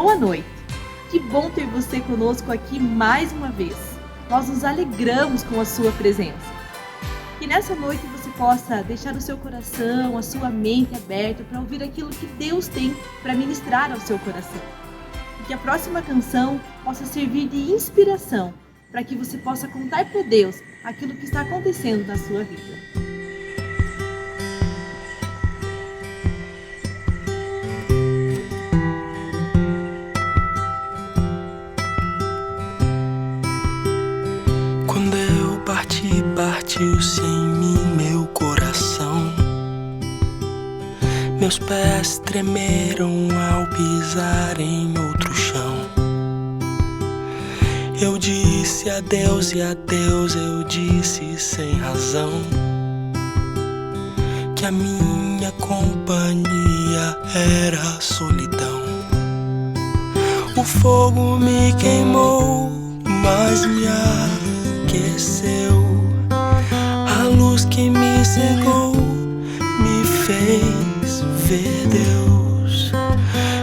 boa noite. Que bom ter você conosco aqui mais uma vez. Nós nos alegramos com a sua presença. Que nessa noite você possa deixar o seu coração, a sua mente aberta para ouvir aquilo que Deus tem para ministrar ao seu coração. E que a próxima canção possa servir de inspiração para que você possa contar para Deus aquilo que está acontecendo na sua vida. Partiu sem mim meu coração. Meus pés tremeram ao pisar em outro chão. Eu disse adeus e adeus, eu disse sem razão que a minha companhia era a solidão. O fogo me queimou, mas me aqueceu. A luz que me cegou me fez ver Deus.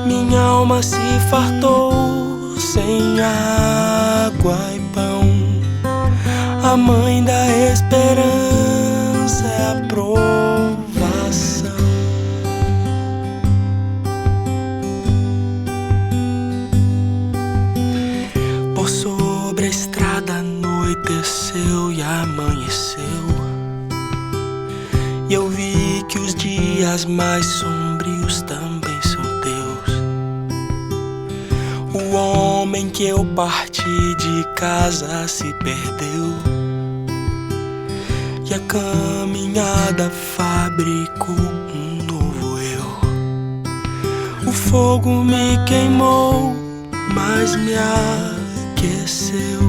Minha alma se fartou sem água e pão. A mãe da esperança é a provação. Por sobre a estrada anoiteceu e amanheceu. E eu vi que os dias mais sombrios também são teus. O homem que eu parti de casa se perdeu. E a caminhada fabricou um novo eu. O fogo me queimou, mas me aqueceu.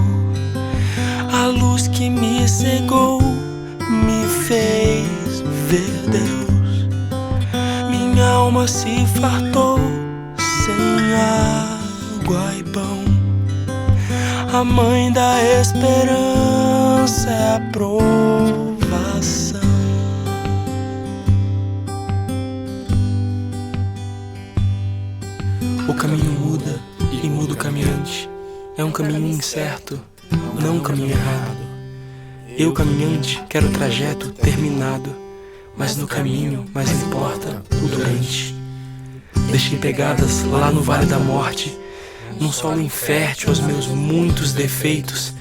A luz que me cegou me fez ver Deus. Minha alma se fartou sem água e pão. A mãe da esperança é a provação. O caminho muda e muda o caminhante. É um caminho incerto, não um caminho errado. Eu, caminhante, quero o trajeto terminado, mas no caminho mais importa o durante. Deixei pegadas lá no vale da morte, num solo infértil aos meus muitos defeitos.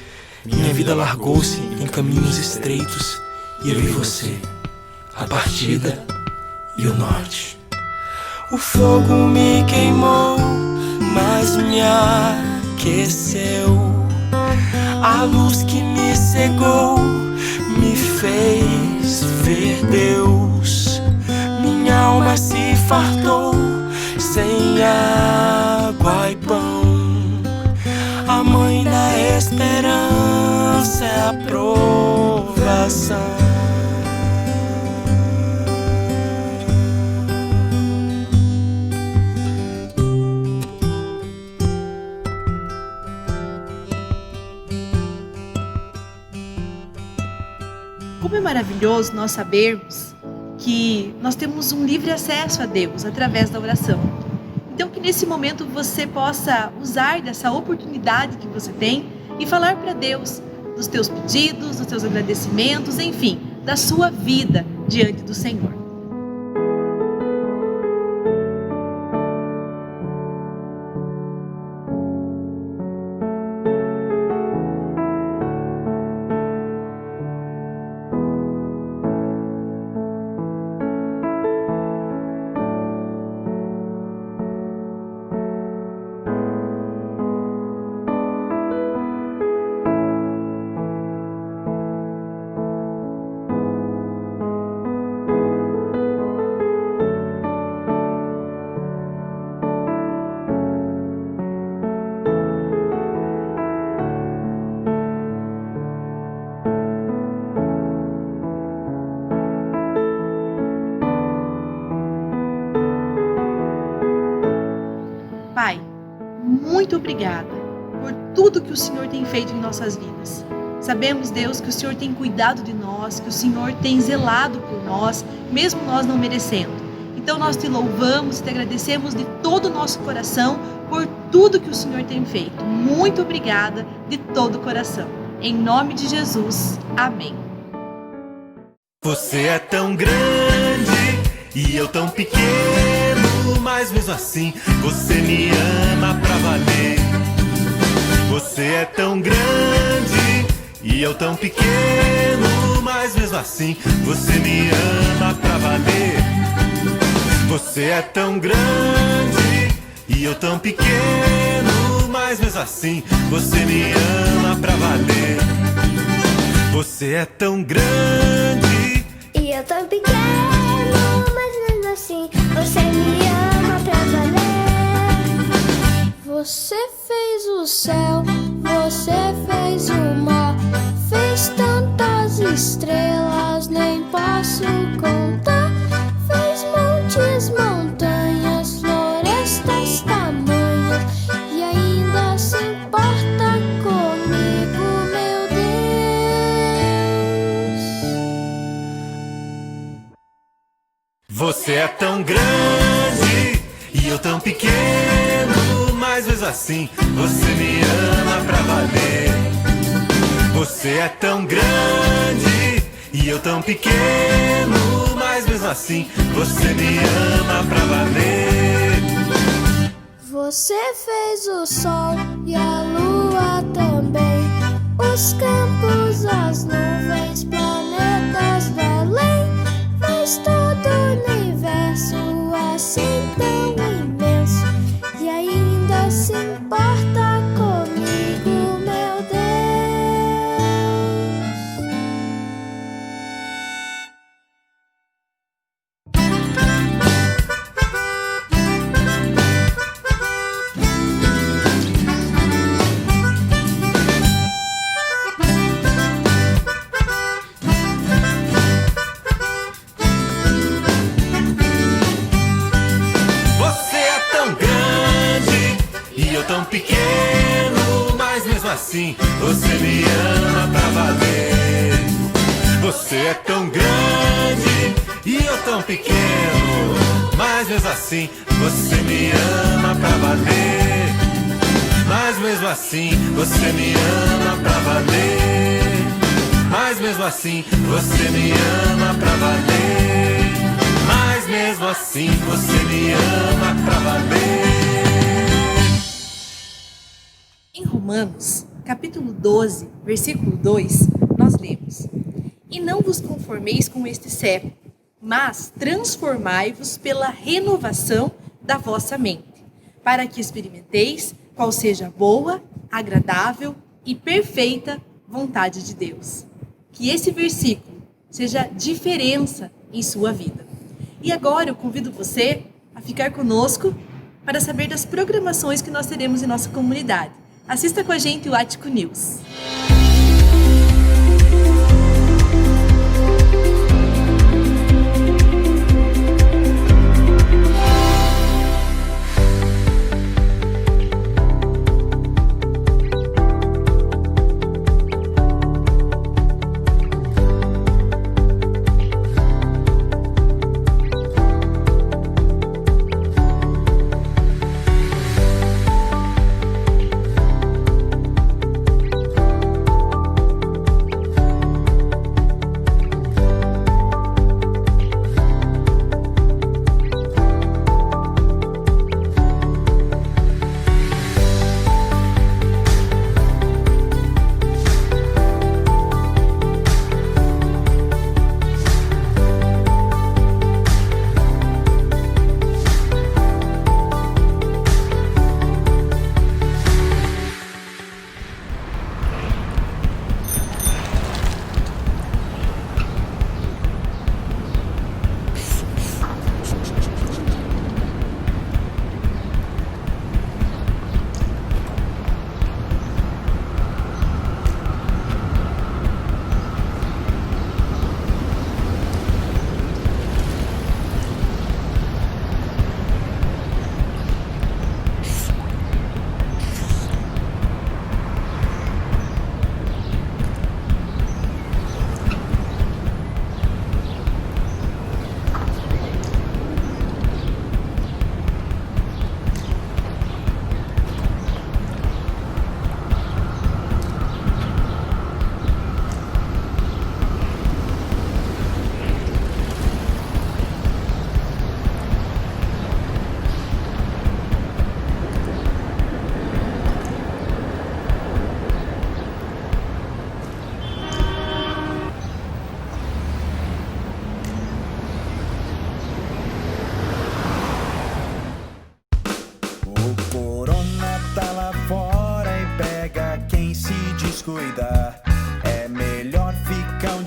Minha vida largou-se em caminhos estreitos, e eu vi você, a partida e o norte. O fogo me queimou, mas me aqueceu. A luz que me cegou me fez ver Deus. Minha alma se fartou sem água e pão. A mãe da esperança é a provação. Como é maravilhoso nós sabermos que nós temos um livre acesso a Deus através da oração. Então que nesse momento você possa usar dessa oportunidade que você tem e falar para Deus dos teus pedidos, dos teus agradecimentos, enfim, da sua vida diante do Senhor. Pai, muito obrigada por tudo que o Senhor tem feito em nossas vidas. Sabemos, Deus, que o Senhor tem cuidado de nós, que o Senhor tem zelado por nós, mesmo nós não merecendo. Então nós te louvamos e te agradecemos de todo o nosso coração por tudo que o Senhor tem feito. Muito obrigada de todo o coração. Em nome de Jesus. Amém. Você é tão grande e eu tão pequeno, mas mesmo assim você me ama pra valer. Você é tão grande e eu tão pequeno, mas mesmo assim você me ama pra valer. Você é tão grande e eu tão pequeno, mas mesmo assim você me ama pra valer. Você é tão grande e eu tão pequeno, mas mesmo assim você me ama pra valer. Você fez o céu, você fez o mar, fez tantas estrelas, nem posso contar. Fez montes, montanhas, florestas tamanhas, e ainda se importa comigo, meu Deus. Você é tão grande e eu tão pequeno, mas mesmo assim você me ama pra valer. Você é tão grande e eu tão pequeno, mas mesmo assim você me ama pra valer. Você fez o sol e a lua também, os campos, as nuvens, planetas do além. Fez todo o universo assim tão imenso, e ainda se importa comigo, meu Deus. Você é tão grande e eu tão pequeno, mas mesmo assim você me ama pra valer. Você é tão grande e eu tão pequeno, mas mesmo assim você me ama pra valer. Mas mesmo assim você me ama pra valer. Mas mesmo assim você me ama pra valer. Mas mesmo assim você me ama pra valer. Em Romanos, capítulo 12, versículo 2, nós lemos: E não vos conformeis com este século, mas transformai-vos pela renovação da vossa mente, para que experimenteis qual seja a boa, agradável e perfeita vontade de Deus. Que esse versículo seja diferença em sua vida. E agora eu convido você a ficar conosco para saber das programações que nós teremos em nossa comunidade. Assista com a gente o Ático News.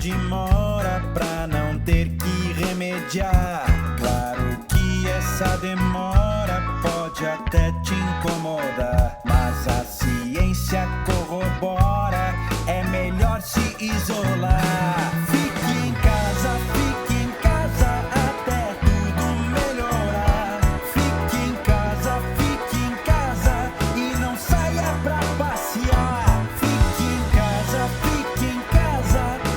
demora pra não ter que remediar. Claro que essa demora pode até te incomodar, mas a ciência corrobora, é melhor se isolar. Fique em casa até tudo melhorar. Fique em casa e não saia pra passear. Fique em casa,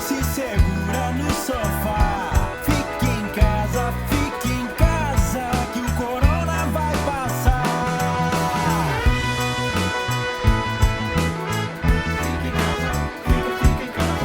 se segura no sofá. Fique em casa que o corona vai passar. Fique em casa, fique em casa.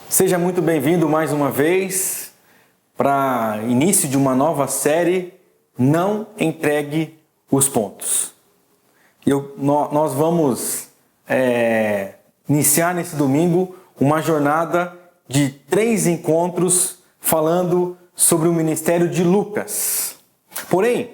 Seja muito bem-vindo mais uma vez para início de uma nova série, Não Entregue os Pontos. Nós vamos iniciar nesse domingo uma jornada de 3 encontros falando sobre o ministério de Lucas. Porém,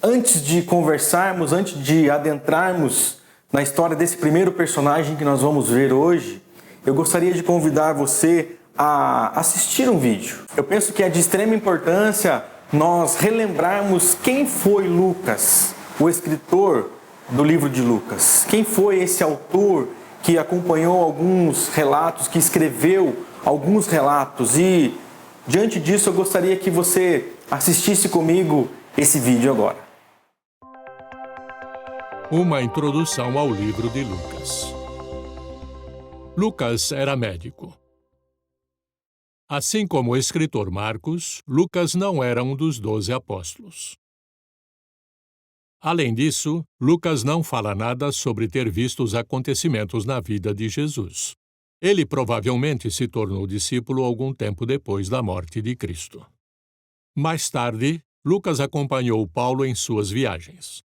antes de conversarmos, antes de adentrarmos na história desse primeiro personagem que nós vamos ver hoje, eu gostaria de convidar você a assistir um vídeo. Eu penso que é de extrema importância nós relembrarmos quem foi Lucas, o escritor do livro de Lucas. Quem foi esse autor que acompanhou alguns relatos, que escreveu alguns relatos. E, diante disso, eu gostaria que você assistisse comigo esse vídeo agora. Uma introdução ao livro de Lucas. Lucas era médico. Assim como o escritor Marcos, Lucas não era um dos 12 apóstolos. Além disso, Lucas não fala nada sobre ter visto os acontecimentos na vida de Jesus. Ele provavelmente se tornou discípulo algum tempo depois da morte de Cristo. Mais tarde, Lucas acompanhou Paulo em suas viagens.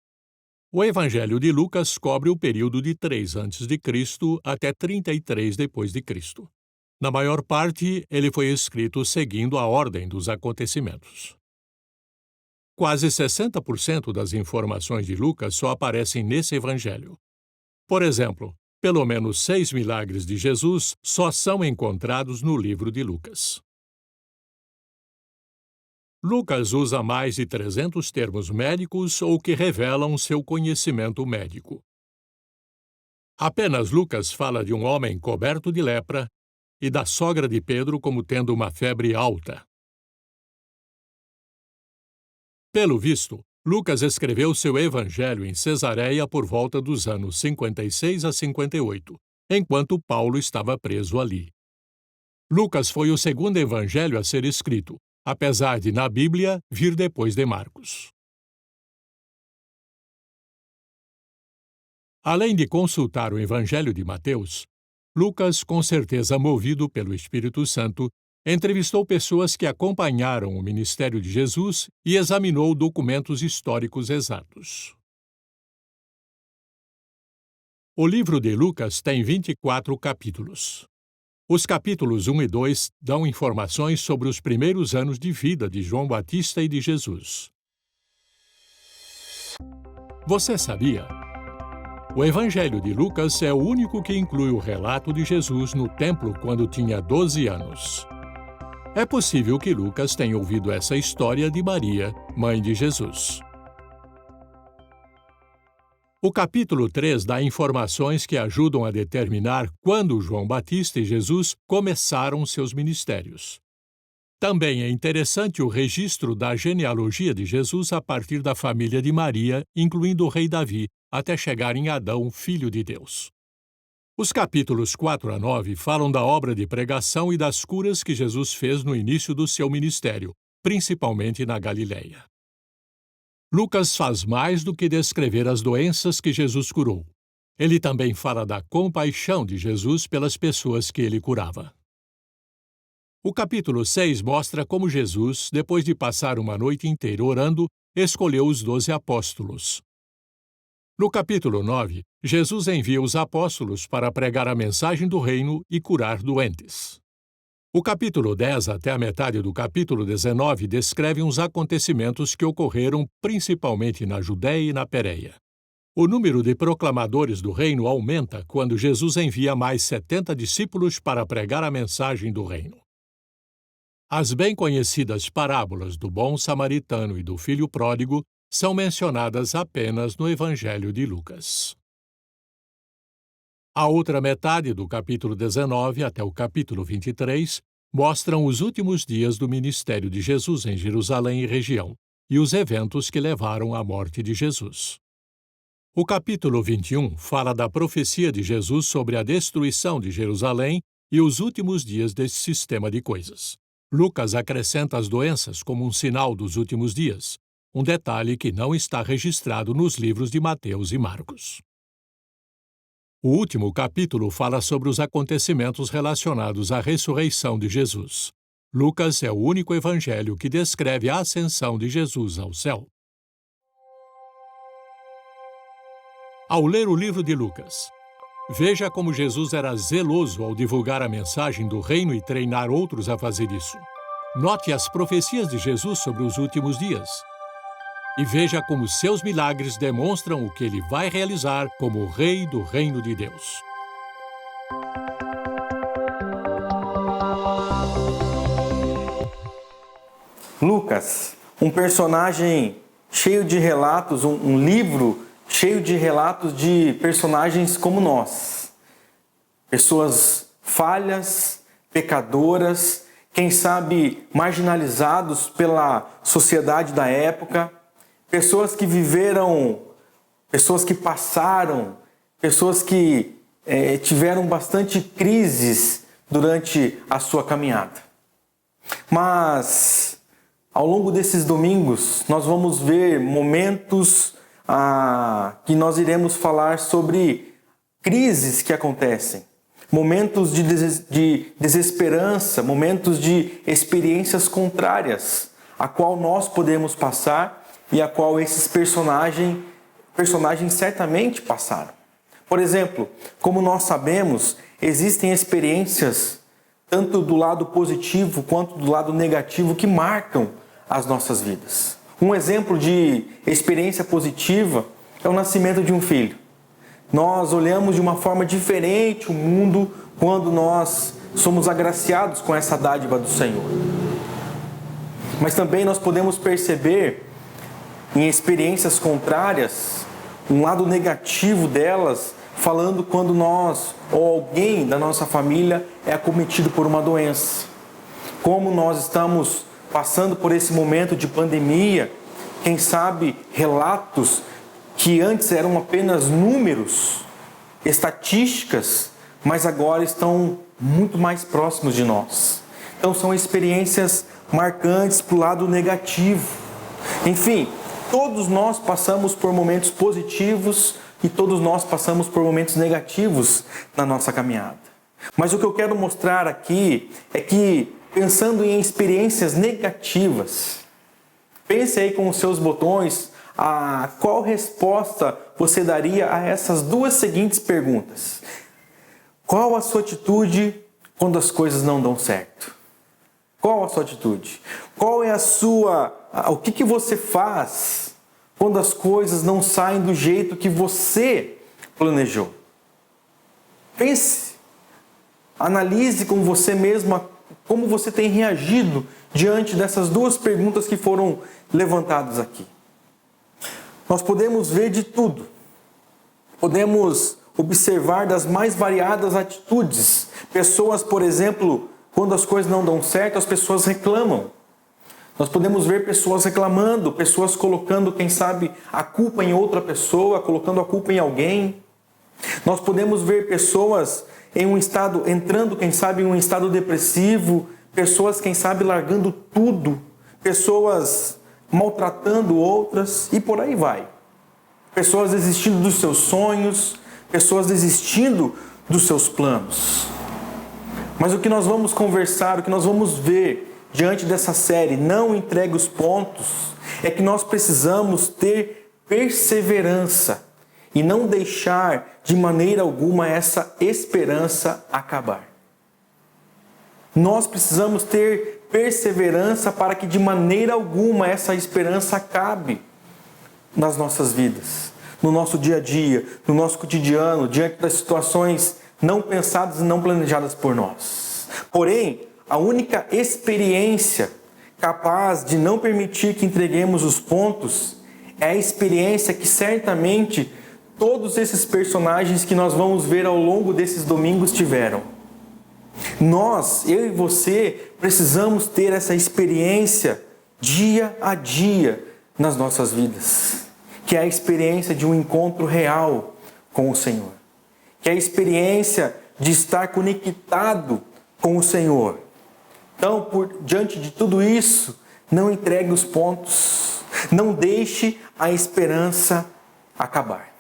O Evangelho de Lucas cobre o período de 3 a.C. até 33 depois de Cristo. Na maior parte, ele foi escrito seguindo a ordem dos acontecimentos. Quase 60% das informações de Lucas só aparecem nesse evangelho. Por exemplo, pelo menos 6 milagres de Jesus só são encontrados no livro de Lucas. Lucas usa mais de 300 termos médicos ou que revelam seu conhecimento médico. Apenas Lucas fala de um homem coberto de lepra e da sogra de Pedro como tendo uma febre alta. Pelo visto, Lucas escreveu seu evangelho em Cesareia por volta dos anos 56 a 58, enquanto Paulo estava preso ali. Lucas foi o segundo evangelho a ser escrito, apesar de, na Bíblia, vir depois de Marcos. Além de consultar o Evangelho de Mateus, Lucas, com certeza movido pelo Espírito Santo, entrevistou pessoas que acompanharam o ministério de Jesus e examinou documentos históricos exatos. O livro de Lucas tem 24 capítulos. Os capítulos 1 e 2 dão informações sobre os primeiros anos de vida de João Batista e de Jesus. Você sabia? O Evangelho de Lucas é o único que inclui o relato de Jesus no templo quando tinha 12 anos. É possível que Lucas tenha ouvido essa história de Maria, mãe de Jesus. O capítulo 3 dá informações que ajudam a determinar quando João Batista e Jesus começaram seus ministérios. Também é interessante o registro da genealogia de Jesus a partir da família de Maria, incluindo o rei Davi, até chegar em Adão, filho de Deus. Os capítulos 4 a 9 falam da obra de pregação e das curas que Jesus fez no início do seu ministério, principalmente na Galileia. Lucas faz mais do que descrever as doenças que Jesus curou. Ele também fala da compaixão de Jesus pelas pessoas que ele curava. O capítulo 6 mostra como Jesus, depois de passar uma noite inteira orando, escolheu os 12 apóstolos. No capítulo 9, Jesus envia os apóstolos para pregar a mensagem do reino e curar doentes. O capítulo 10 até a metade do capítulo 19 descrevem os acontecimentos que ocorreram principalmente na Judéia e na Pérea. O número de proclamadores do reino aumenta quando Jesus envia mais 70 discípulos para pregar a mensagem do reino. As bem conhecidas parábolas do bom samaritano e do filho pródigo são mencionadas apenas no Evangelho de Lucas. A outra metade do capítulo 19 até o capítulo 23 mostram os últimos dias do ministério de Jesus em Jerusalém e região e os eventos que levaram à morte de Jesus. O capítulo 21 fala da profecia de Jesus sobre a destruição de Jerusalém e os últimos dias desse sistema de coisas. Lucas acrescenta as doenças como um sinal dos últimos dias, um detalhe que não está registrado nos livros de Mateus e Marcos. O último capítulo fala sobre os acontecimentos relacionados à ressurreição de Jesus. Lucas é o único evangelho que descreve a ascensão de Jesus ao céu. Ao ler o livro de Lucas, veja como Jesus era zeloso ao divulgar a mensagem do reino e treinar outros a fazer isso. Note as profecias de Jesus sobre os últimos dias. E veja como seus milagres demonstram o que ele vai realizar como o rei do reino de Deus. Lucas, um personagem cheio de relatos, um livro cheio de relatos de personagens como nós. Pessoas falhas, pecadoras, quem sabe marginalizados pela sociedade da época, pessoas que viveram, pessoas que passaram, pessoas que tiveram bastante crises durante a sua caminhada. Mas, ao longo desses domingos, nós vamos ver momentos que nós iremos falar sobre crises que acontecem, momentos de desesperança, momentos de experiências contrárias, a qual nós podemos passar e a qual esses personagens certamente passaram. Por exemplo, como nós sabemos, existem experiências tanto do lado positivo quanto do lado negativo que marcam as nossas vidas. Um exemplo de experiência positiva é o nascimento de um filho. Nós olhamos de uma forma diferente o mundo quando nós somos agraciados com essa dádiva do Senhor. Mas também nós podemos perceber em experiências contrárias um lado negativo delas, falando quando nós ou alguém da nossa família é acometido por uma doença. Como nós estamos passando por esse momento de pandemia, quem sabe relatos que antes eram apenas números, estatísticas, mas agora estão muito mais próximos de nós. Então são experiências marcantes para o lado negativo. Enfim, todos nós passamos por momentos positivos e todos nós passamos por momentos negativos na nossa caminhada. Mas o que eu quero mostrar aqui é que, pensando em experiências negativas, pense aí com os seus botões qual resposta você daria a essas duas seguintes perguntas. Qual a sua atitude quando as coisas não dão certo? Qual a sua atitude? Qual é o que você faz quando as coisas não saem do jeito que você planejou? Pense, analise com você mesma como você tem reagido diante dessas duas perguntas que foram levantadas aqui. Nós podemos ver de tudo. Podemos observar das mais variadas atitudes. Pessoas, por exemplo, quando as coisas não dão certo, as pessoas reclamam. Nós podemos ver pessoas reclamando, pessoas colocando, quem sabe, a culpa em outra pessoa, colocando a culpa em alguém. Nós podemos ver pessoas entrando, quem sabe, em um estado depressivo, pessoas, quem sabe, largando tudo, pessoas maltratando outras e por aí vai. Pessoas desistindo dos seus sonhos, pessoas desistindo dos seus planos. Mas o que nós vamos conversar, o que nós vamos ver diante dessa série, Não Entregue os Pontos, é que nós precisamos ter perseverança e não deixar de maneira alguma essa esperança acabar. Nós precisamos ter perseverança para que de maneira alguma essa esperança acabe nas nossas vidas, no nosso dia a dia, no nosso cotidiano, diante das situações não pensadas e não planejadas por nós. Porém, a única experiência capaz de não permitir que entreguemos os pontos é a experiência que certamente todos esses personagens que nós vamos ver ao longo desses domingos tiveram. Nós, eu e você, precisamos ter essa experiência dia a dia nas nossas vidas, que é a experiência de um encontro real com o Senhor, que é a experiência de estar conectado com o Senhor. Então, diante de tudo isso, não entregue os pontos, não deixe a esperança acabar.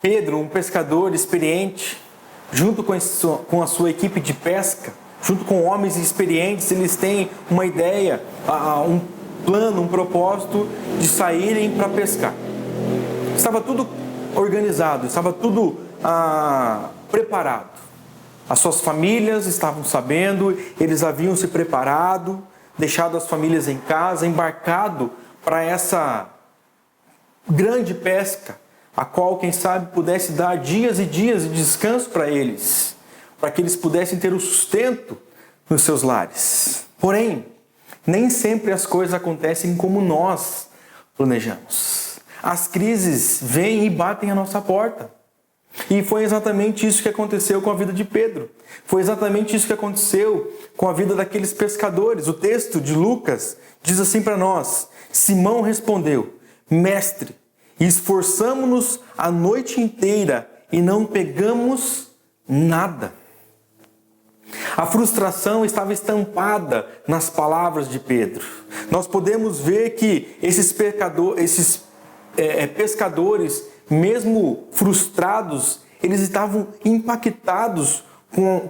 Pedro, um pescador experiente, junto com a sua equipe de pesca, junto com homens experientes, eles têm uma ideia, um plano, um propósito de saírem para pescar. Estava tudo organizado, estava tudo preparado. As suas famílias estavam sabendo, eles haviam se preparado, deixado as famílias em casa, embarcado para essa grande pesca, a qual, quem sabe, pudesse dar dias e dias de descanso para eles, para que eles pudessem ter o sustento nos seus lares. Porém, nem sempre as coisas acontecem como nós planejamos. As crises vêm e batem à nossa porta. E foi exatamente isso que aconteceu com a vida de Pedro. Foi exatamente isso que aconteceu com a vida daqueles pescadores. O texto de Lucas diz assim para nós: Simão respondeu: Mestre, esforçamo-nos a noite inteira e não pegamos nada. A frustração estava estampada nas palavras de Pedro. Nós podemos ver que esses pescadores, mesmo frustrados, eles estavam impactados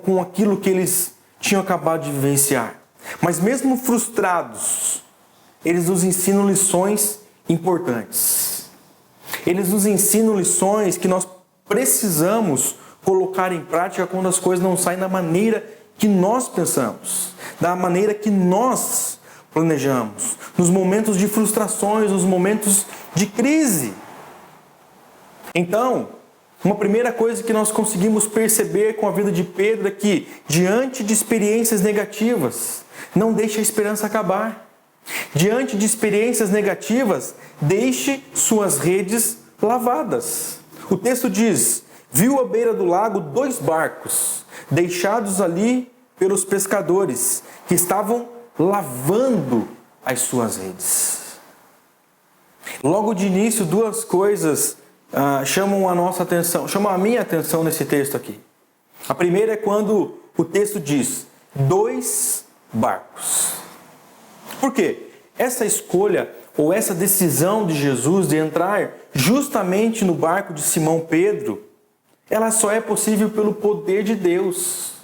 com aquilo que eles tinham acabado de vivenciar. Mas mesmo frustrados, eles nos ensinam lições importantes. Eles nos ensinam lições que nós precisamos colocar em prática quando as coisas não saem da maneira que nós pensamos, da maneira que nós planejamos, nos momentos de frustrações, nos momentos de crise. Então, uma primeira coisa que nós conseguimos perceber com a vida de Pedro é que, diante de experiências negativas, não deixe a esperança acabar. Diante de experiências negativas, deixe suas redes lavadas. O texto diz: viu à beira do lago 2 barcos, deixados ali pelos pescadores, que estavam lavando as suas redes. Logo de início, 2 coisas chamam a minha atenção nesse texto aqui. A primeira é quando o texto diz 2 barcos. Por quê? Essa escolha ou essa decisão de Jesus de entrar justamente no barco de Simão Pedro, ela só é possível pelo poder de Deus.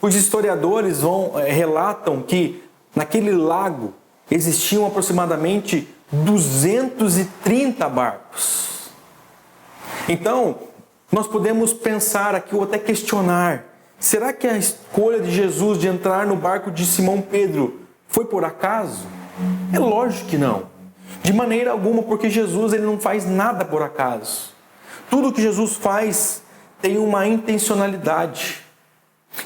Os historiadores relatam que naquele lago existiam aproximadamente 230 barcos. Então, nós podemos pensar aqui ou até questionar: será que a escolha de Jesus de entrar no barco de Simão Pedro foi por acaso? É lógico que não. De maneira alguma, porque Jesus ele não faz nada por acaso. Tudo que Jesus faz tem uma intencionalidade.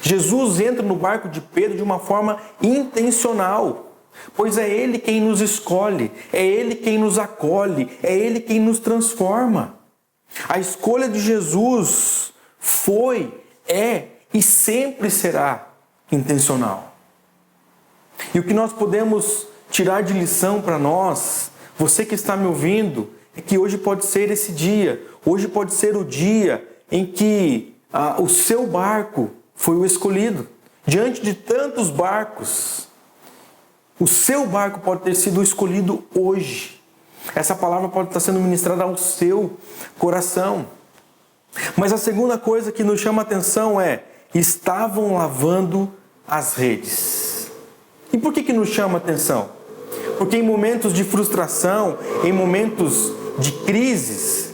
Jesus entra no barco de Pedro de uma forma intencional, pois é Ele quem nos escolhe, é Ele quem nos acolhe, é Ele quem nos transforma. A escolha de Jesus foi, é e sempre será intencional. E o que nós podemos tirar de lição para nós, você que está me ouvindo, é que hoje pode ser esse dia, hoje pode ser o dia em que o seu barco foi o escolhido. Diante de tantos barcos, o seu barco pode ter sido escolhido hoje. Essa palavra pode estar sendo ministrada ao seu coração. Mas a segunda coisa que nos chama a atenção é: estavam lavando as redes. E por que nos chama a atenção? Porque em momentos de frustração, em momentos de crises,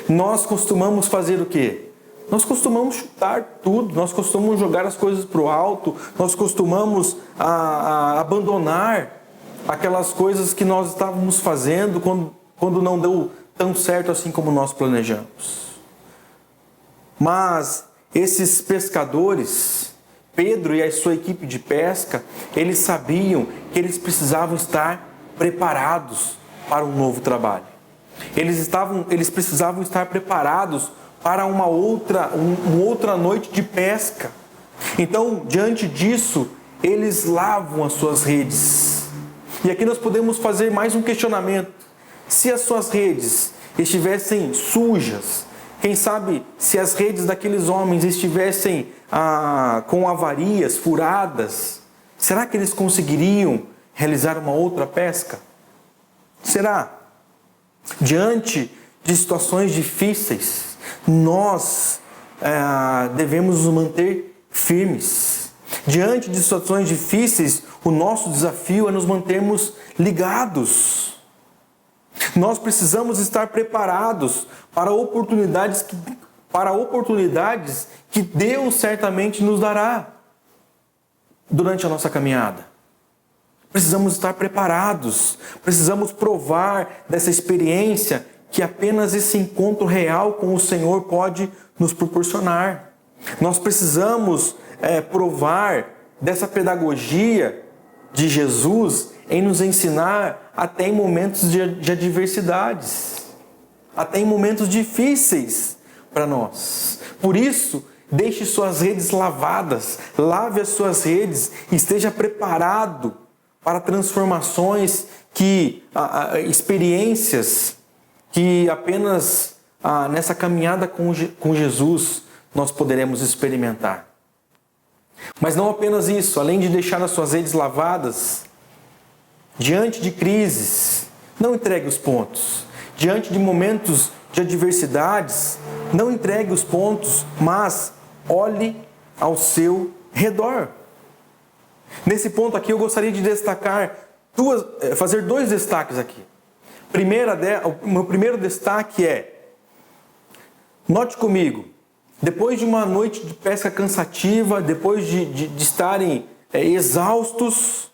nós costumamos fazer o quê? Nós costumamos chutar tudo, nós costumamos jogar as coisas para o alto, nós costumamos abandonar aquelas coisas que nós estávamos fazendo quando não deu tão certo assim como nós planejamos. Mas esses pescadores, Pedro e a sua equipe de pesca, eles sabiam que eles precisavam estar preparados para um novo trabalho. Eles precisavam estar preparados para uma outra noite de pesca. Então, diante disso, eles lavam as suas redes. E aqui nós podemos fazer mais um questionamento. Se as suas redes estivessem sujas, quem sabe se as redes daqueles homens estivessem com avarias, furadas, será que eles conseguiriam realizar uma outra pesca? Será? Diante de situações difíceis, nós devemos nos manter firmes. Diante de situações difíceis, o nosso desafio é nos mantermos ligados. Nós precisamos estar preparados para oportunidades que Deus certamente nos dará durante a nossa caminhada. Precisamos estar preparados, precisamos provar dessa experiência que apenas esse encontro real com o Senhor pode nos proporcionar. Nós precisamos provar dessa pedagogia de Jesus em nos ensinar até em momentos de adversidades, até em momentos difíceis para nós. Por isso, deixe suas redes lavadas, lave as suas redes e esteja preparado para transformações experiências que apenas nessa caminhada com Jesus nós poderemos experimentar. Mas não apenas isso, além de deixar as suas redes lavadas, diante de crises, não entregue os pontos. Diante de momentos de adversidades, não entregue os pontos, mas olhe ao seu redor. Nesse ponto aqui eu gostaria de destacar fazer dois destaques aqui. O meu primeiro destaque é: note comigo, depois de uma noite de pesca cansativa, depois de estarem exaustos,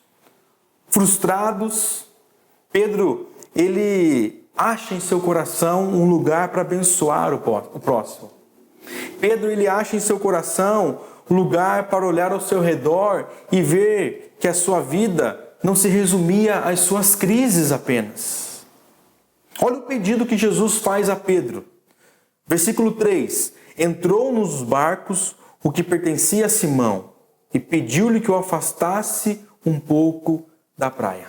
frustrados, Pedro, ele acha em seu coração um lugar para abençoar o próximo. Pedro, ele acha em seu coração um lugar para olhar ao seu redor e ver que a sua vida não se resumia às suas crises apenas. Olha o pedido que Jesus faz a Pedro. Versículo 3. Entrou nos barcos o que pertencia a Simão e pediu-lhe que o afastasse um pouco da praia.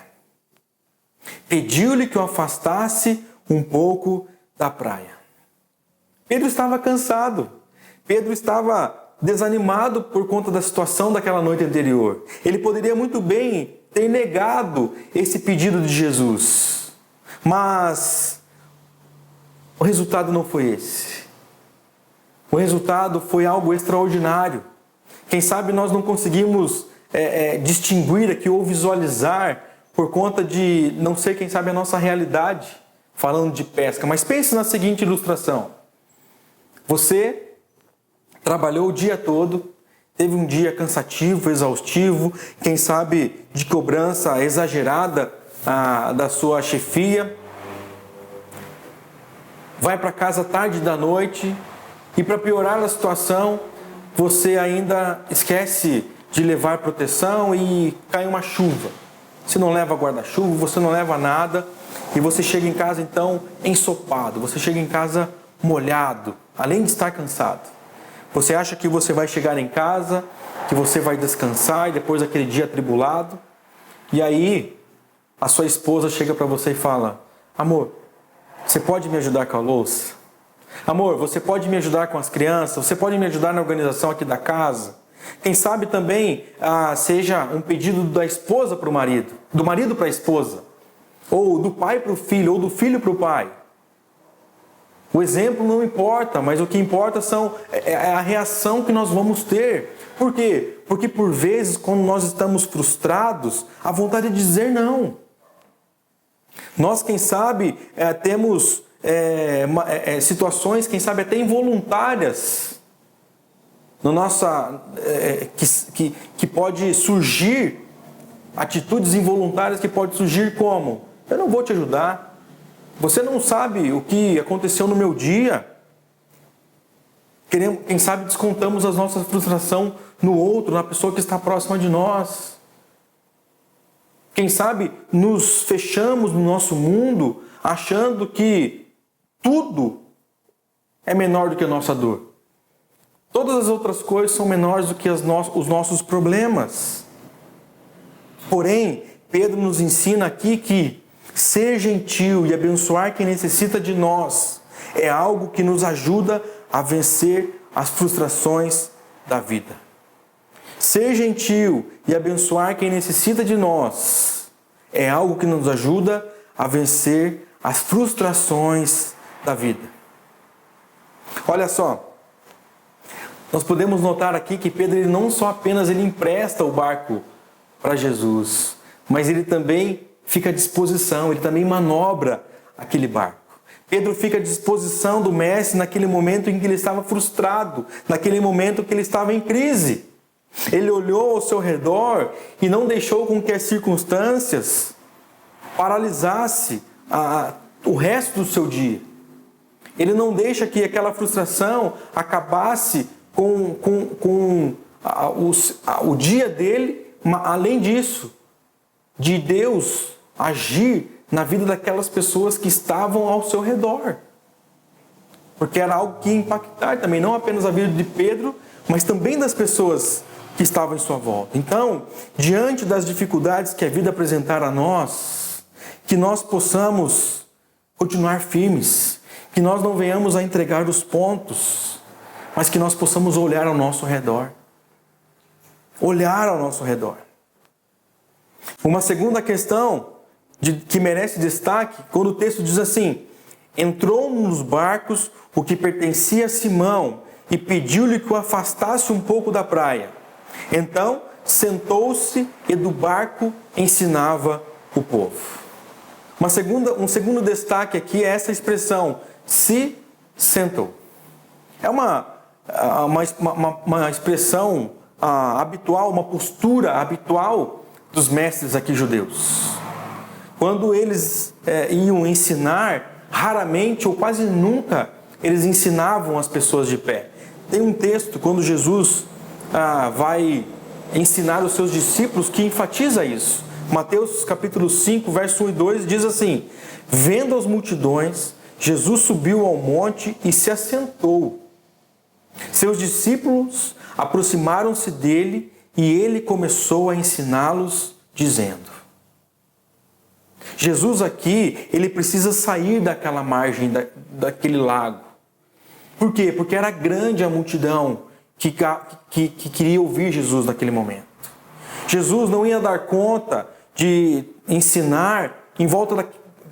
Pediu-lhe que o afastasse um pouco da praia. Pedro estava cansado. Pedro estava desanimado por conta da situação daquela noite anterior. Ele poderia muito bem ter negado esse pedido de Jesus. Mas o resultado não foi esse. O resultado foi algo extraordinário. Quem sabe nós não conseguimos distinguir aqui ou visualizar por conta de não ser, quem sabe, a nossa realidade, falando de pesca. Mas pense na seguinte ilustração. Você trabalhou o dia todo, teve um dia cansativo, exaustivo, quem sabe de cobrança exagerada da sua chefia. Vai para casa tarde da noite e, para piorar a situação, você ainda esquece de levar proteção e cai uma chuva. Você não leva guarda-chuva, você não leva nada e você chega em casa então ensopado, você chega em casa molhado, além de estar cansado. Você acha que você vai chegar em casa, que você vai descansar e depois daquele dia atribulado, e aí a sua esposa chega para você e fala: amor, você pode me ajudar com a louça? Amor, você pode me ajudar com as crianças? Você pode me ajudar na organização aqui da casa? Quem sabe também seja um pedido da esposa para o marido, do marido para a esposa. Ou do pai para o filho, ou do filho para o pai. O exemplo não importa, mas o que importa é a reação que nós vamos ter. Por quê? Porque por vezes, quando nós estamos frustrados, a vontade de dizer não. Nós, quem sabe, temos situações, quem sabe até involuntárias, no nossa, que pode surgir, atitudes involuntárias que podem surgir como: eu não vou te ajudar. Você não sabe o que aconteceu no meu dia. Quem sabe descontamos a nossa frustração no outro, na pessoa que está próxima de nós. Quem sabe nos fechamos no nosso mundo achando que tudo é menor do que a nossa dor. Todas as outras coisas são menores do que os nossos problemas. Porém, Pedro nos ensina aqui que ser gentil e abençoar quem necessita de nós é algo que nos ajuda a vencer as frustrações da vida. Ser gentil e abençoar quem necessita de nós é algo que nos ajuda a vencer as frustrações da vida. Olha só, nós podemos notar aqui que Pedro ele não só apenas ele empresta o barco para Jesus, mas ele também fica à disposição, ele também manobra aquele barco. Pedro fica à disposição do mestre naquele momento em que ele estava frustrado, naquele momento que ele estava em crise. Ele olhou ao seu redor e não deixou com que as circunstâncias paralisassem o resto do seu dia. Ele não deixa que aquela frustração acabasse com o dia dele. Além disso, de Deus agir na vida daquelas pessoas que estavam ao seu redor. Porque era algo que ia impactar também, não apenas a vida de Pedro, mas também das pessoas que estavam em sua volta. Então, diante das dificuldades que a vida apresentar a nós, que nós possamos continuar firmes, que nós não venhamos a entregar os pontos, mas que nós possamos olhar ao nosso redor. Olhar ao nosso redor. Uma segunda questão que merece destaque, quando o texto diz assim: entrou nos barcos o que pertencia a Simão e pediu-lhe que o afastasse um pouco da praia. Então sentou-se e do barco ensinava o povo. Um segundo destaque aqui é essa expressão: se sentou. É uma expressão habitual, uma postura habitual dos mestres aqui judeus. Quando eles iam ensinar, raramente ou quase nunca eles ensinavam as pessoas de pé. Tem um texto, quando Jesus vai ensinar os seus discípulos, que enfatiza isso. Mateus capítulo 5, verso 1 e 2 diz assim: vendo as multidões, Jesus subiu ao monte e se assentou. Seus discípulos aproximaram-se dele e ele começou a ensiná-los, dizendo. Jesus aqui, ele precisa sair daquela margem, daquele lago. Por quê? Porque era grande a multidão que queria ouvir Jesus naquele momento. Jesus não ia dar conta de ensinar em volta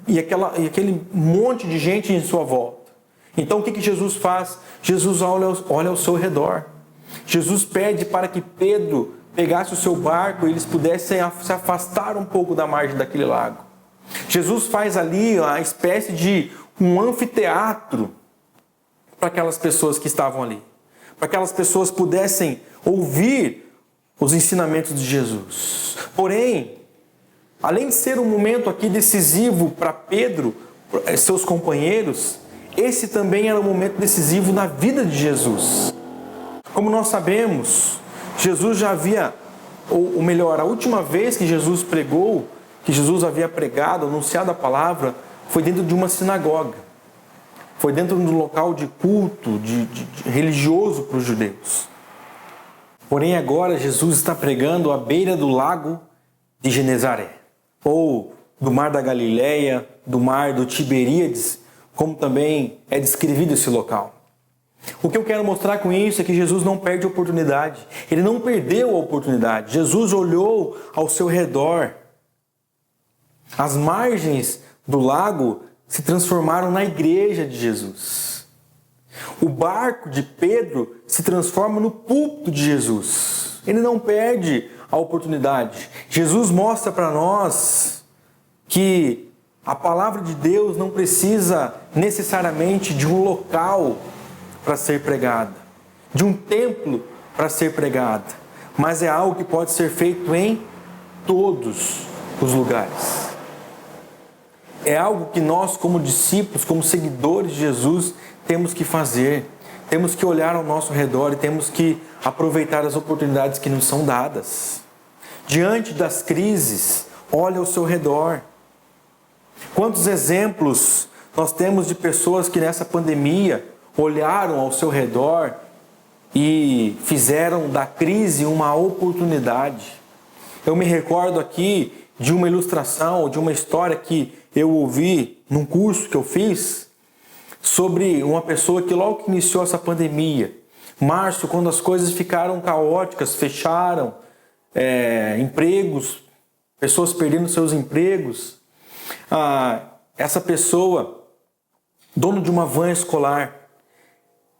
e aquele monte de gente em sua volta. Então o que Jesus faz? Jesus olha ao seu redor. Jesus pede para que Pedro pegasse o seu barco e eles pudessem se afastar um pouco da margem daquele lago. Jesus faz ali uma espécie de um anfiteatro para aquelas pessoas que estavam ali. Para que aquelas pessoas pudessem ouvir os ensinamentos de Jesus. Porém, além de ser um momento aqui decisivo para Pedro, seus companheiros, esse também era um momento decisivo na vida de Jesus. Como nós sabemos, Jesus já havia, ou melhor, a última vez que Jesus pregou, que Jesus havia pregado, anunciado a palavra, foi dentro de uma sinagoga. Foi dentro de um local de culto, de religioso para os judeus. Porém agora Jesus está pregando à beira do lago de Genezaré, ou do mar da Galileia, do mar do Tiberíades, como também é descrevido esse local. O que eu quero mostrar com isso é que Jesus não perde a oportunidade. Ele não perdeu a oportunidade. Jesus olhou ao seu redor. As margens do lago se transformaram na igreja de Jesus. O barco de Pedro se transforma no púlpito de Jesus. Ele não perde a oportunidade. Jesus mostra para nós que a palavra de Deus não precisa necessariamente de um local para ser pregada, de um templo para ser pregada, mas é algo que pode ser feito em todos os lugares. É algo que nós, como discípulos, como seguidores de Jesus, temos que fazer. Temos que olhar ao nosso redor e temos que aproveitar as oportunidades que nos são dadas. Diante das crises, olhe ao seu redor. Quantos exemplos nós temos de pessoas que nessa pandemia olharam ao seu redor e fizeram da crise uma oportunidade. Eu me recordo aqui de uma ilustração, de uma história que eu ouvi num curso que eu fiz sobre uma pessoa que logo que iniciou essa pandemia, março, quando as coisas ficaram caóticas, fecharam empregos, pessoas perdendo seus empregos, essa pessoa, dono de uma van escolar,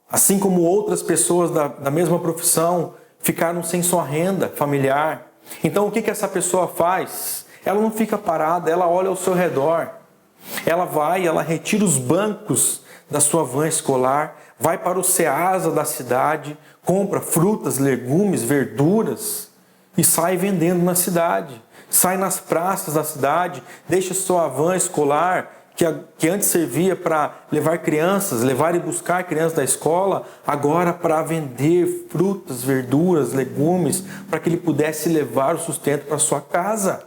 assim como outras pessoas da mesma profissão, ficaram sem sua renda familiar. Então o que essa pessoa faz? Ela não fica parada, ela olha ao seu redor. Ela retira os bancos da sua van escolar, vai para o Ceasa da cidade, compra frutas, legumes, verduras e sai vendendo na cidade. Sai nas praças da cidade, deixa sua van escolar, que antes servia para levar e buscar crianças da escola, agora para vender frutas, verduras, legumes, para que ele pudesse levar o sustento para sua casa.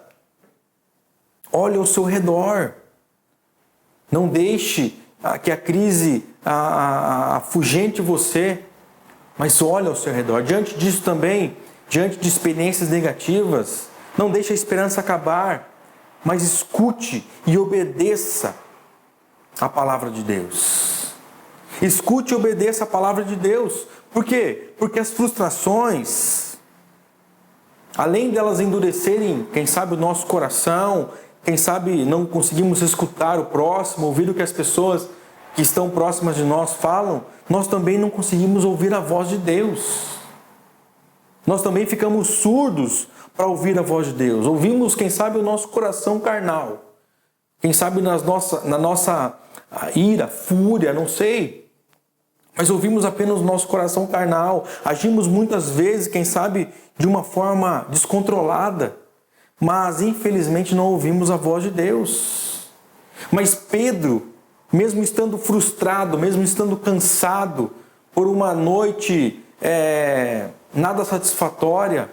Olhe ao seu redor. Não deixe que a crise afugente você, mas olhe ao seu redor. Diante disso também, diante de experiências negativas, não deixe a esperança acabar, mas escute e obedeça a palavra de Deus. Escute e obedeça a palavra de Deus. Por quê? Porque as frustrações, além delas endurecerem, quem sabe, o nosso coração, quem sabe não conseguimos escutar o próximo, ouvir o que as pessoas que estão próximas de nós falam, nós também não conseguimos ouvir a voz de Deus. Nós também ficamos surdos para ouvir a voz de Deus. Ouvimos, quem sabe, o nosso coração carnal. Quem sabe na nossa ira, fúria, não sei. Mas ouvimos apenas o nosso coração carnal. Agimos muitas vezes, quem sabe, de uma forma descontrolada. Mas, infelizmente, não ouvimos a voz de Deus. Mas Pedro, mesmo estando frustrado, mesmo estando cansado por uma noite nada satisfatória,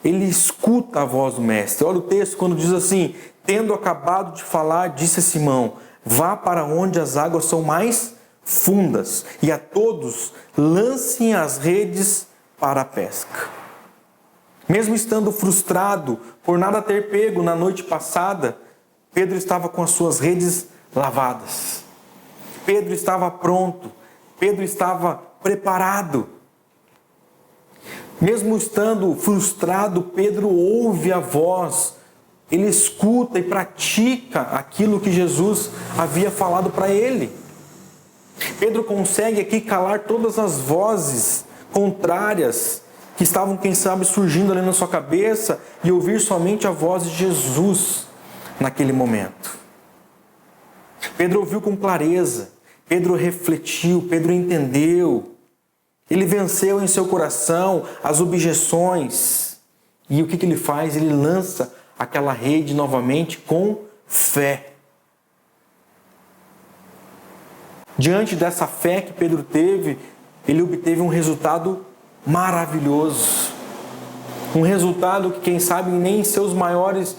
ele escuta a voz do mestre. Olha o texto quando diz assim: tendo acabado de falar, disse a Simão: vá para onde as águas são mais fundas, e a todos lancem as redes para a pesca. Mesmo estando frustrado por nada ter pego na noite passada, Pedro estava com as suas redes lavadas. Pedro estava pronto. Pedro estava preparado. Mesmo estando frustrado, Pedro ouve a voz. Ele escuta e pratica aquilo que Jesus havia falado para ele. Pedro consegue aqui calar todas as vozes contrárias que estavam, quem sabe, surgindo ali na sua cabeça e ouvir somente a voz de Jesus naquele momento. Pedro ouviu com clareza, Pedro refletiu, Pedro entendeu. Ele venceu em seu coração as objeções. E o que ele faz? Ele lança aquela rede novamente com fé. Diante dessa fé que Pedro teve, ele obteve um resultado maravilhoso. Um resultado que, quem sabe, nem em seus melhores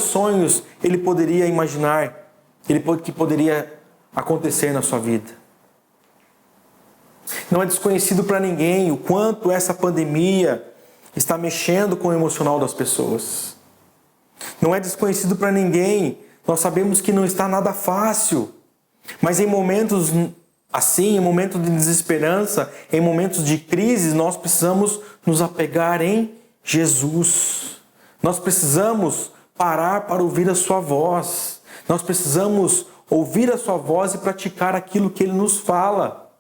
sonhos ele poderia imaginar, que poderia acontecer na sua vida. Não é desconhecido para ninguém o quanto essa pandemia está mexendo com o emocional das pessoas. Não é desconhecido para ninguém, nós sabemos que não está nada fácil, mas em momentos assim, em momentos de desesperança, em momentos de crise, nós precisamos nos apegar em Jesus. Nós precisamos parar para ouvir a sua voz. Nós precisamos ouvir a sua voz e praticar aquilo que Ele nos fala,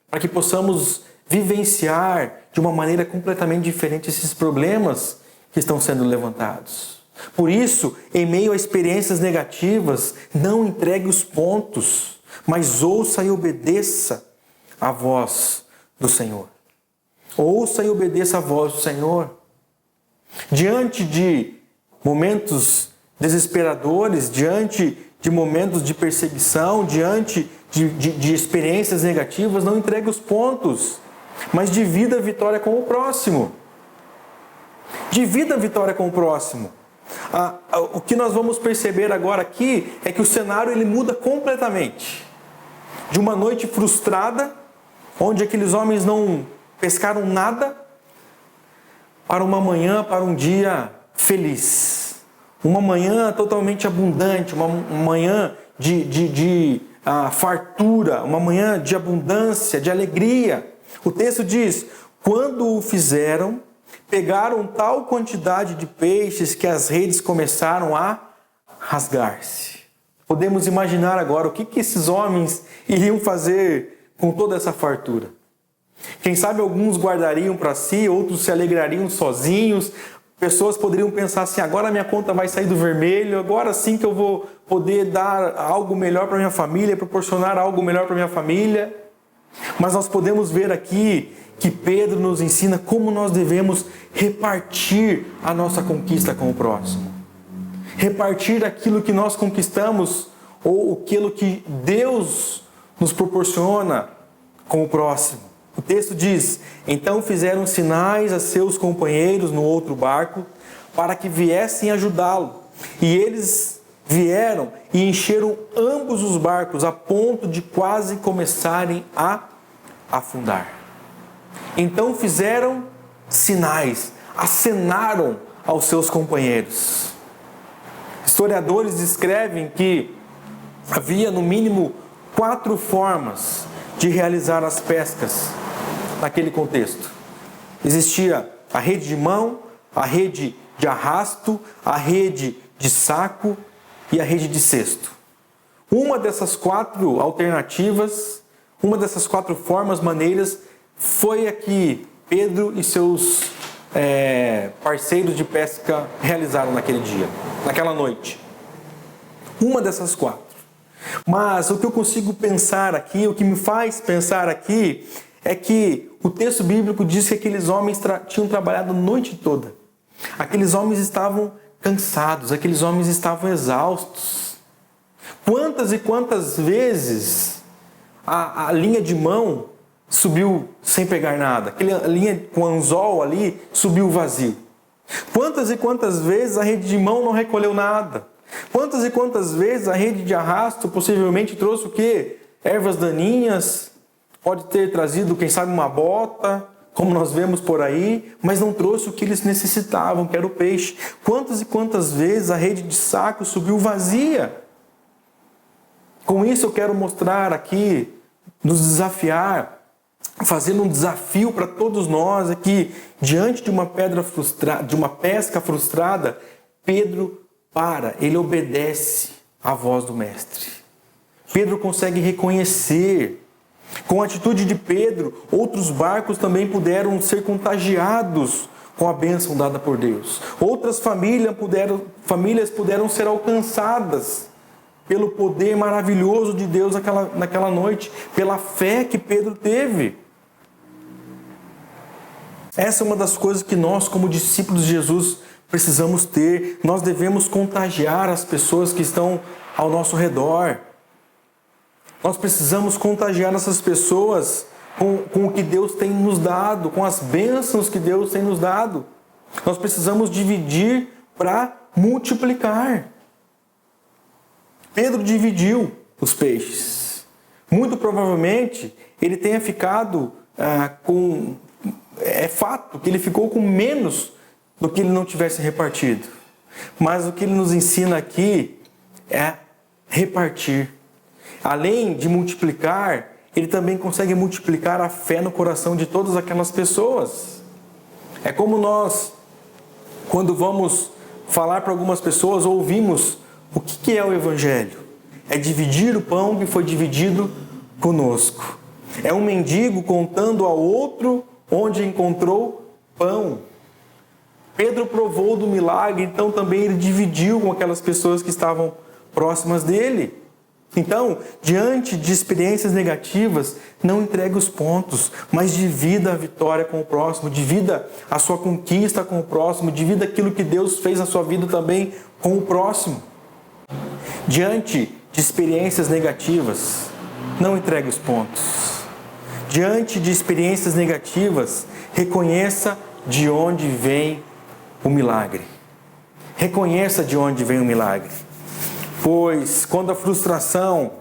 para que possamos vivenciar de uma maneira completamente diferente esses problemas que estão sendo levantados. Por isso, em meio a experiências negativas, não entregue os pontos, mas ouça e obedeça a voz do Senhor. Ouça e obedeça a voz do Senhor. Diante de momentos desesperadores, diante de momentos de perseguição, diante de experiências negativas, não entregue os pontos, mas divida a vitória com o próximo. Divida a vitória com o próximo. O que nós vamos perceber agora aqui é que o cenário ele muda completamente. De uma noite frustrada, onde aqueles homens não pescaram nada, para uma manhã, para um dia feliz. Uma manhã totalmente abundante, uma manhã de fartura, uma manhã de abundância, de alegria. O texto diz, quando o fizeram, pegaram tal quantidade de peixes que as redes começaram a rasgar-se. Podemos imaginar agora o que esses homens iriam fazer com toda essa fartura. Quem sabe alguns guardariam para si, outros se alegrariam sozinhos. Pessoas poderiam pensar assim, agora minha conta vai sair do vermelho, agora sim que eu vou poder dar algo melhor para minha família, proporcionar algo melhor para minha família. Mas nós podemos ver aqui que Pedro nos ensina como nós devemos repartir a nossa conquista com o próximo. Repartir aquilo que nós conquistamos ou aquilo que Deus nos proporciona com o próximo. O texto diz, então fizeram sinais a seus companheiros no outro barco para que viessem ajudá-lo. E eles vieram e encheram ambos os barcos a ponto de quase começarem a afundar. Então fizeram sinais, acenaram aos seus companheiros. Historiadores descrevem que havia no mínimo 4 formas de realizar as pescas naquele contexto. Existia a rede de mão, a rede de arrasto, a rede de saco e a rede de cesto. Uma dessas 4 alternativas, uma dessas 4 formas, maneiras, foi a que Pedro e seus parceiros de pesca realizaram naquele dia, naquela noite. Uma dessas 4. Mas o que eu consigo pensar aqui, o que me faz pensar aqui, é que o texto bíblico diz que aqueles homens tinham trabalhado a noite toda. Aqueles homens estavam cansados, aqueles homens estavam exaustos. Quantas e quantas vezes a linha de mão subiu sem pegar nada? Aquela linha com anzol ali subiu vazio. Quantas e quantas vezes a rede de mão não recolheu nada? Quantas e quantas vezes a rede de arrasto possivelmente trouxe o quê? Ervas daninhas, pode ter trazido, quem sabe, uma bota, como nós vemos por aí, mas não trouxe o que eles necessitavam, que era o peixe. Quantas e quantas vezes a rede de saco subiu vazia? Com isso eu quero mostrar aqui, nos desafiar, fazendo um desafio para todos nós aqui, diante de uma pesca frustrada, Pedro ele obedece à voz do Mestre. Pedro consegue reconhecer. Com a atitude de Pedro, outros barcos também puderam ser contagiados com a bênção dada por Deus. Outras famílias puderam ser alcançadas pelo poder maravilhoso de Deus naquela noite, pela fé que Pedro teve. Essa é uma das coisas que nós, como discípulos de Jesus, precisamos ter. Nós devemos contagiar as pessoas que estão ao nosso redor. Nós precisamos contagiar essas pessoas com o que Deus tem nos dado, com as bênçãos que Deus tem nos dado. Nós precisamos dividir para multiplicar. Pedro dividiu os peixes. Muito provavelmente ele tenha ficado com... É fato que ele ficou com menos do que ele não tivesse repartido. Mas o que ele nos ensina aqui é repartir. Além de multiplicar, ele também consegue multiplicar a fé no coração de todas aquelas pessoas. É como nós, quando vamos falar para algumas pessoas, ouvimos o que é o Evangelho. É dividir o pão que foi dividido conosco. É um mendigo contando ao outro onde encontrou pão. Pedro provou do milagre, então também ele dividiu com aquelas pessoas que estavam próximas dele. Então, diante de experiências negativas, não entregue os pontos, mas divida a vitória com o próximo, divida a sua conquista com o próximo, divida aquilo que Deus fez na sua vida também com o próximo. Diante de experiências negativas, não entregue os pontos. Diante de experiências negativas, reconheça de onde vem o milagre. Reconheça de onde vem o milagre. Pois quando a frustração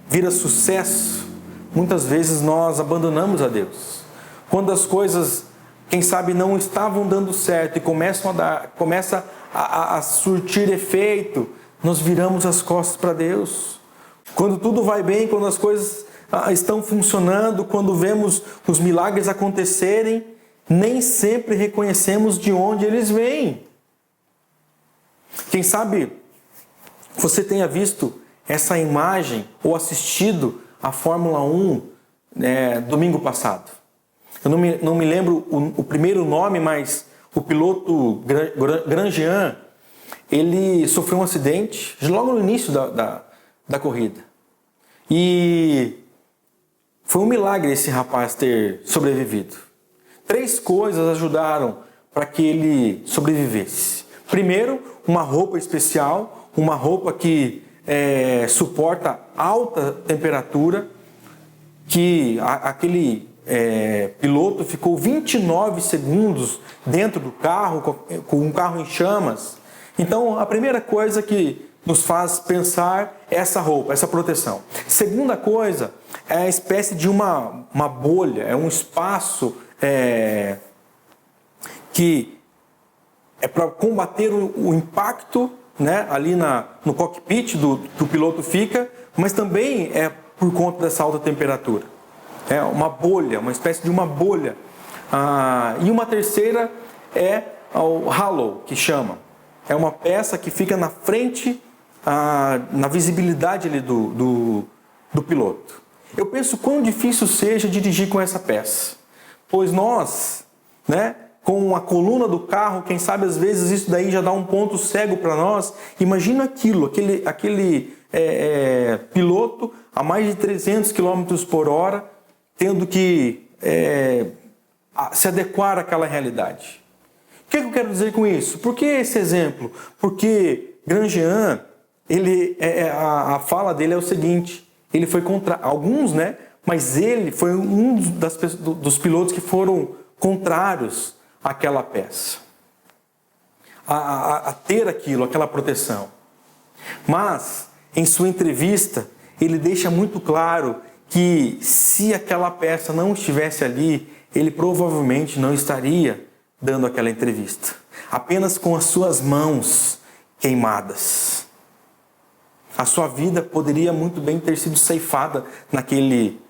vira sucesso, muitas vezes nós abandonamos a Deus. Quando as coisas, quem sabe, não estavam dando certo e começa a surtir efeito, nós viramos as costas para Deus. Quando tudo vai bem, quando as coisas estão funcionando, quando vemos os milagres acontecerem, nem sempre reconhecemos de onde eles vêm. Quem sabe você tenha visto essa imagem ou assistido a Fórmula 1 domingo passado. Eu não me lembro o primeiro nome, mas o piloto Grosjean, ele sofreu um acidente logo no início da corrida. E foi um milagre esse rapaz ter sobrevivido. 3 coisas ajudaram para que ele sobrevivesse. Primeiro, uma roupa especial, uma roupa que suporta alta temperatura, que aquele piloto ficou 29 segundos dentro do carro, com um carro em chamas. Então, a primeira coisa que nos faz pensar é essa roupa, essa proteção. Segunda coisa é a espécie de uma bolha, é um espaço que é para combater o impacto, né, ali no cockpit que o piloto fica, mas também é por conta dessa alta temperatura. É uma bolha, uma espécie de uma bolha. E uma terceira é o halo, que chama. É uma peça que fica na frente, na visibilidade ali do piloto. Eu penso quão difícil seja dirigir com essa peça. Pois nós, né, com a coluna do carro, quem sabe às vezes isso daí já dá um ponto cego para nós. Imagina aquele piloto a mais de 300 km por hora, tendo que se adequar àquela realidade. O que eu quero dizer com isso? Por que esse exemplo? Porque Grosjean, a fala dele é o seguinte: ele foi contra alguns, né? Mas ele foi um dos pilotos que foram contrários àquela peça, a ter aquela proteção. Mas, em sua entrevista, ele deixa muito claro que se aquela peça não estivesse ali, ele provavelmente não estaria dando aquela entrevista. Apenas com as suas mãos queimadas. A sua vida poderia muito bem ter sido ceifada naquele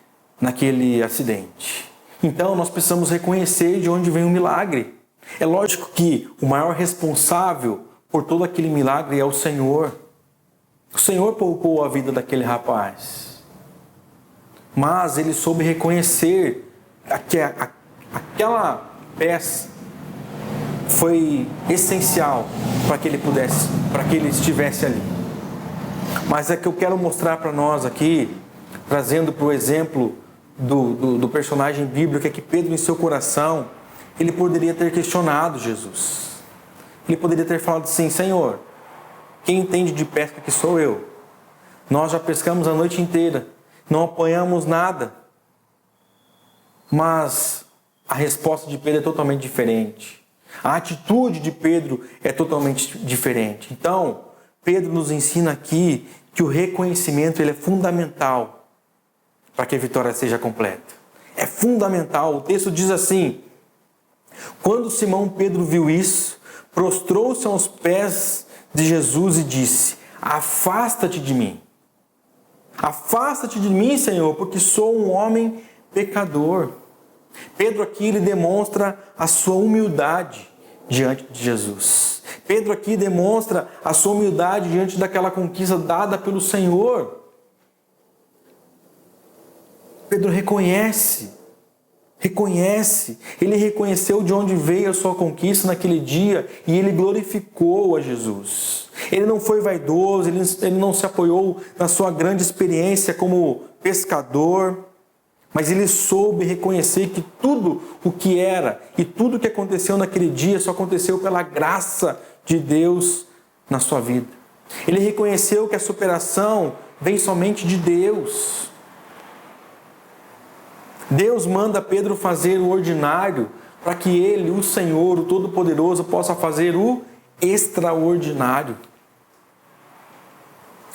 acidente. Então nós precisamos reconhecer de onde vem o milagre. É lógico que o maior responsável por todo aquele milagre é o Senhor. O Senhor poupou a vida daquele rapaz. Mas ele soube reconhecer que aquela peça foi essencial para que ele estivesse ali. Mas é que eu quero mostrar para nós aqui, trazendo para o exemplo do personagem bíblico, é que Pedro, em seu coração, ele poderia ter questionado Jesus. Ele poderia ter falado assim: Senhor, quem entende de pesca que sou eu? Nós já pescamos a noite inteira, não apanhamos nada. Mas a resposta de Pedro é totalmente diferente. A atitude de Pedro é totalmente diferente. Então, Pedro nos ensina aqui que o reconhecimento ele é fundamental para que a vitória seja completa. É fundamental. O texto diz assim: quando Simão Pedro viu isso, prostrou-se aos pés de Jesus e disse: afasta-te de mim. Afasta-te de mim, Senhor, porque sou um homem pecador. Pedro aqui ele demonstra a sua humildade diante de Jesus. Pedro aqui demonstra a sua humildade diante daquela conquista dada pelo Senhor. Pedro reconhece, ele reconheceu de onde veio a sua conquista naquele dia e ele glorificou a Jesus. Ele não foi vaidoso, ele não se apoiou na sua grande experiência como pescador, mas ele soube reconhecer que tudo o que era e tudo o que aconteceu naquele dia só aconteceu pela graça de Deus na sua vida. Ele reconheceu que a superação vem somente de Deus. Deus manda Pedro fazer o ordinário para que ele, o Senhor, o Todo-Poderoso, possa fazer o extraordinário.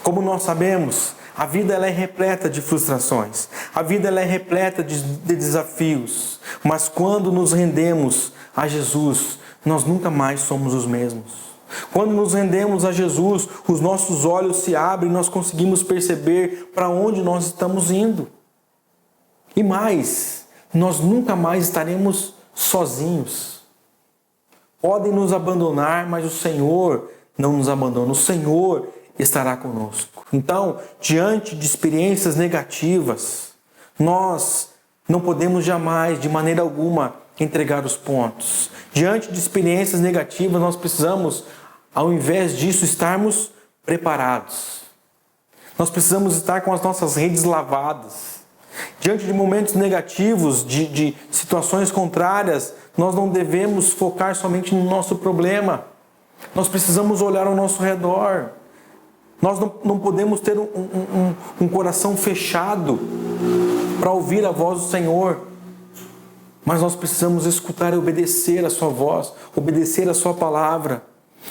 Como nós sabemos, a vida ela é repleta de frustrações, a vida ela é repleta de desafios, mas quando nos rendemos a Jesus, nós nunca mais somos os mesmos. Quando nos rendemos a Jesus, os nossos olhos se abrem e nós conseguimos perceber para onde nós estamos indo. E mais, nós nunca mais estaremos sozinhos. Podem nos abandonar, mas o Senhor não nos abandona. O Senhor estará conosco. Então, diante de experiências negativas, nós não podemos jamais, de maneira alguma, entregar os pontos. Diante de experiências negativas, nós precisamos, ao invés disso, estarmos preparados. Nós precisamos estar com as nossas redes lavadas. Diante de momentos negativos, de situações contrárias, nós não devemos focar somente no nosso problema. Nós precisamos olhar ao nosso redor. Nós não podemos ter um coração fechado para ouvir a voz do Senhor. Mas nós precisamos escutar e obedecer a sua voz, obedecer a sua palavra.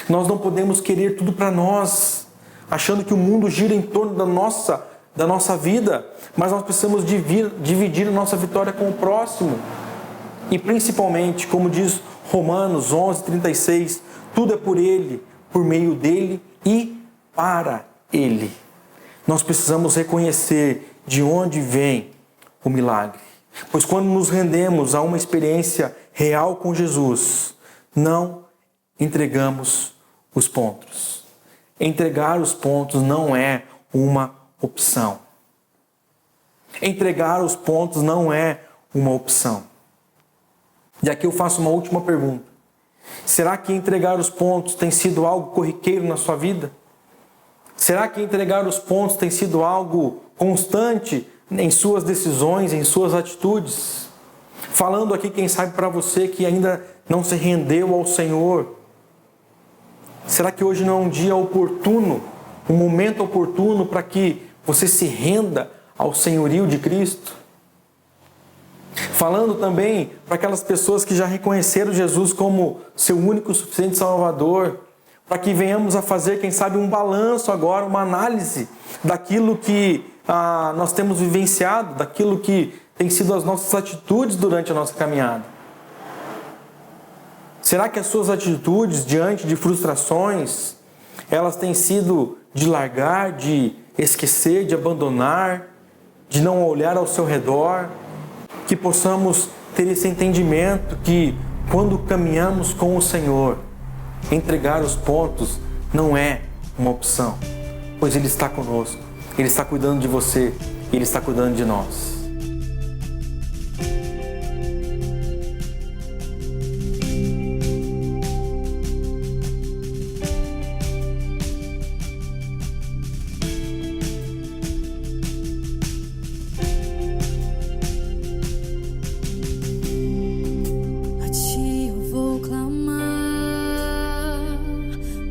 Nós não podemos querer tudo para nós, achando que o mundo gira em torno da nossa vida, mas nós precisamos dividir a nossa vitória com o próximo. E principalmente, como diz Romanos 11:36, tudo é por Ele, por meio dEle e para Ele. Nós precisamos reconhecer de onde vem o milagre. Pois quando nos rendemos a uma experiência real com Jesus, não entregamos os pontos. Entregar os pontos não é uma opção. Entregar os pontos não é uma opção. E aqui eu faço uma última pergunta. Será que entregar os pontos tem sido algo corriqueiro na sua vida? Será que entregar os pontos tem sido algo constante em suas decisões, em suas atitudes? Falando aqui, quem sabe, para você que ainda não se rendeu ao Senhor. Será que hoje não é um dia oportuno, um momento oportuno para que você se renda ao senhorio de Cristo? Falando também para aquelas pessoas que já reconheceram Jesus como seu único e suficiente Salvador, para que venhamos a fazer, quem sabe, um balanço agora, uma análise daquilo que nós temos vivenciado, daquilo que tem sido as nossas atitudes durante a nossa caminhada. Será que as suas atitudes diante de frustrações, elas têm sido de largar, de esquecer, de abandonar, de não olhar ao seu redor? Que possamos ter esse entendimento que quando caminhamos com o Senhor, entregar os pontos não é uma opção, pois Ele está conosco, Ele está cuidando de você, Ele está cuidando de nós.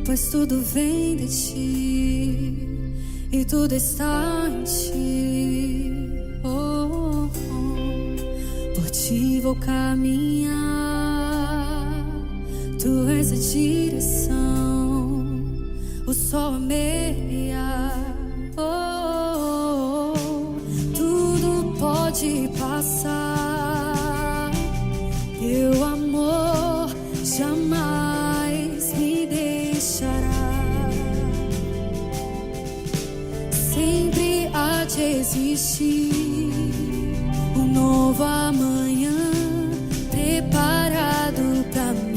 Pois tudo vem de ti e tudo está em ti. Oh, oh. Por ti vou caminhar, tu és a direção, o sol a meia. Oh, oh. Tudo pode passar, teu amor jamais me deixará. Sempre há de existir um novo amanhã preparado pra mim.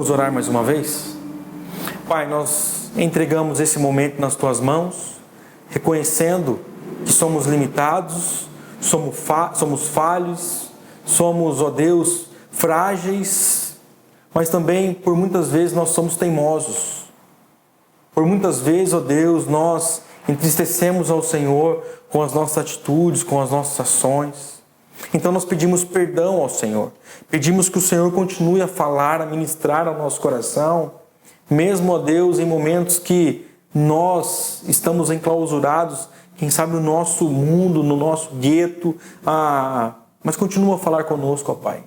Vamos orar mais uma vez? Pai, nós entregamos esse momento nas Tuas mãos, reconhecendo que somos limitados, somos falhos, somos, ó Deus, frágeis, mas também, por muitas vezes, nós somos teimosos. Por muitas vezes, ó Deus, nós entristecemos ao Senhor com as nossas atitudes, com as nossas ações. Então nós pedimos perdão ao Senhor. Pedimos que o Senhor continue a falar, a ministrar ao nosso coração, mesmo, ó Deus, em momentos que nós estamos enclausurados, quem sabe no nosso mundo, no nosso gueto, mas continua a falar conosco, ó Pai.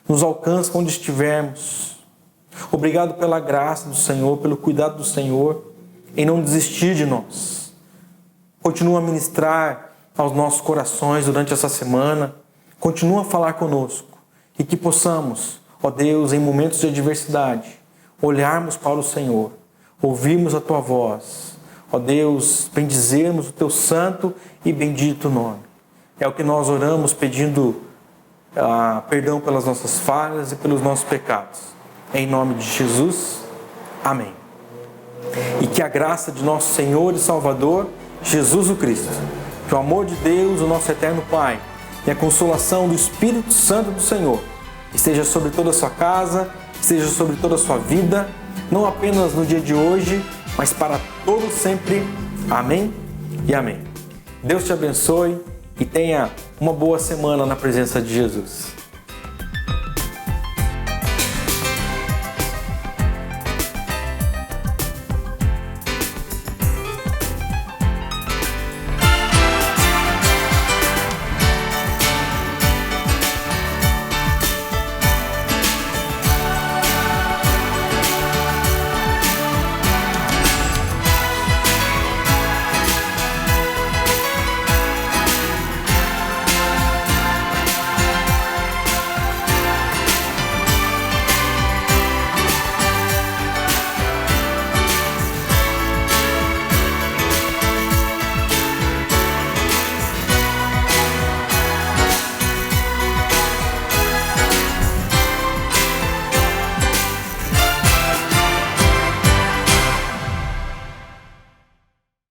Nos alcança onde estivermos. Obrigado pela graça do Senhor, pelo cuidado do Senhor, em não desistir de nós. Continua a ministrar aos nossos corações durante essa semana. Continua a falar conosco. E que possamos, ó Deus, em momentos de adversidade, olharmos para o Senhor, ouvirmos a Tua voz. Ó Deus, bendizermos o Teu santo e bendito nome. É o que nós oramos pedindo perdão pelas nossas falhas e pelos nossos pecados. Em nome de Jesus. Amém. E que a graça de nosso Senhor e Salvador, Jesus o Cristo, que o amor de Deus, o nosso eterno Pai, e a consolação do Espírito Santo do Senhor esteja sobre toda a sua casa, esteja sobre toda a sua vida, não apenas no dia de hoje, mas para todo sempre. Amém e amém. Deus te abençoe e tenha uma boa semana na presença de Jesus.